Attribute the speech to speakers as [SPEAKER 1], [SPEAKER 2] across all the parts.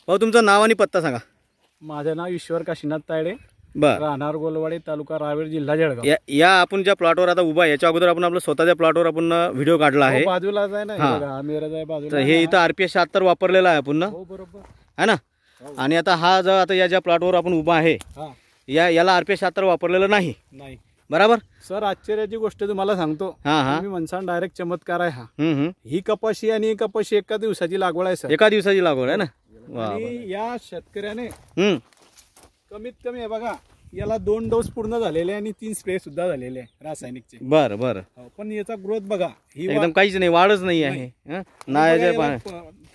[SPEAKER 1] भाऊ तुमचं नाव आणि पत्ता सांगा.
[SPEAKER 2] माझं नाव ईश्वर काशीनाथ तायडे,
[SPEAKER 1] बर.
[SPEAKER 2] राहणार गोलवाडी, तालुका रावेर, जिल्हा जळगाव.
[SPEAKER 1] या आपण ज्या प्लॉटवर आता उभा आहे याच्या अगोदर आपण आपल्या स्वतःच्या प्लॉटवर आपण व्हिडिओ काढला आहे.
[SPEAKER 2] बाजूलाच आहे ना,
[SPEAKER 1] हा.
[SPEAKER 2] हे बघा, आमिरज आहे बाजूला.
[SPEAKER 1] तर हे इथं RPS 76 वापरलेलं आहे पुन्हा,
[SPEAKER 2] हो बरोबर
[SPEAKER 1] है ना. आणि आता हा जो आता या ज्या प्लॉटवर आपण उभा आहे
[SPEAKER 2] हा.
[SPEAKER 1] याला RPS 76 वापरलेलं नाही,
[SPEAKER 2] नाही
[SPEAKER 1] बरोबर.
[SPEAKER 2] सर, आश्चर्याची गोष्ट तुम्हाला सांगतो.
[SPEAKER 1] हा हा.
[SPEAKER 2] तुम्ही म्हणसान डायरेक्ट चमत्कार आहे हा.
[SPEAKER 1] हम्म.
[SPEAKER 2] ही कपाशी आणि ही कपाशी एका दिवसाची लागवड आहे सर.
[SPEAKER 1] एका दिवसाची लागवड आहे ना. वा वा.
[SPEAKER 2] आणि या शेतकऱ्याने
[SPEAKER 1] हम्म.
[SPEAKER 2] कमीत कमी हे बघा, याला 2 डोस पूर्ण झालेले आणि 3 स्प्रे सुद्धा झालेले आहे रासायनिकचे.
[SPEAKER 1] बरं बरं.
[SPEAKER 2] हो, पण याचा ग्रोथ बघा, ही
[SPEAKER 1] एकदम काहीच नाही, वाढच नाही आहे. हं? ना याचे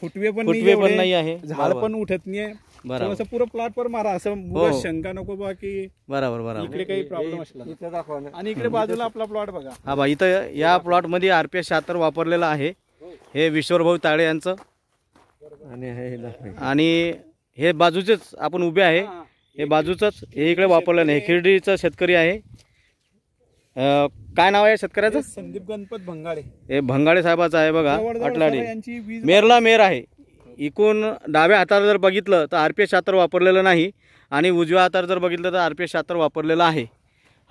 [SPEAKER 2] फुटवे पण
[SPEAKER 1] फुटवे पण
[SPEAKER 2] एवढे,
[SPEAKER 1] नाही आहे.
[SPEAKER 2] झाड पण उठत नाही.
[SPEAKER 1] बरोबर.
[SPEAKER 2] असं पुरं प्लॉट पर मारा, असं मुळात शंका नको बा की
[SPEAKER 1] बरोबर बरोबर.
[SPEAKER 2] इकडे काही प्रॉब्लेम असला. आणि इकडे बाजूला आपला प्लॉट बघा.
[SPEAKER 1] हा बा, इथं या प्लॉट मध्ये RPS 76 वापरलेलं आहे. हे ईश्वरभाऊ तायडे यांचं. आणि हे बाजूचेच आपण उभे आहे, हे बाजूचंच, हे इकडे वापरलं नाही. खिरडीचं शेतकरी आहे. काय नाव आहे शेतकऱ्याचं?
[SPEAKER 2] संदीप गणपत भंगाळे.
[SPEAKER 1] हे भंगाळे साहेबाचं आहे बघा, अटलाडी.
[SPEAKER 2] यांची वीज
[SPEAKER 1] मेरला मेर आहे. इकून डाव्या हाताला जर बघितलं तर RPS 76 वापरलेलं नाही, आणि उजव्या हाताला जर बघितलं तर RPS 76 वापरलेलं आहे.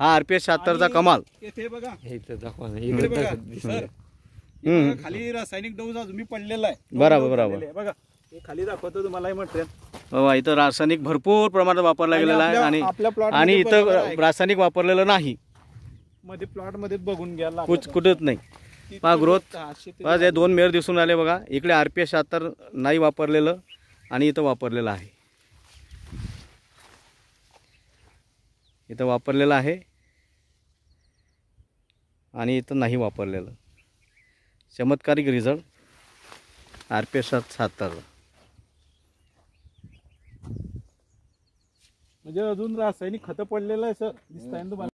[SPEAKER 1] हा RPS 76चा कमाल.
[SPEAKER 2] येथे बघा,
[SPEAKER 1] इकडे
[SPEAKER 2] बघा सर, हे बघा, खाली रासायनिक डोस अजून पडलेला आहे.
[SPEAKER 1] बरोबर बरोबर.
[SPEAKER 2] हे बघा, हे खाली दाखवतो तुम्हाला, म्हटलं
[SPEAKER 1] बाबा इथं रासायनिक भरपूर प्रमाणात वापरला गेलेला आहे. आणि इथं रासायनिक वापरलेलं नाही,
[SPEAKER 2] मध्ये प्लॉट मध्ये बघून घ्या,
[SPEAKER 1] कुठंच नाही. पहा ग्रोथ, बस हे 2 मेर दिसून आले बघा. इकडे RPS 76 नाही वापरलेलं आणि इथं वापरलेलं आहे. इथं वापरलेलं आहे आणि इथं नाही वापरलेलं. चमत्कारिक रिझल्ट RPS 76.
[SPEAKER 2] म्हणजे अजून रासायनिक खतं पडलेलं आहे सर, दिसताय ना तुम्हाला.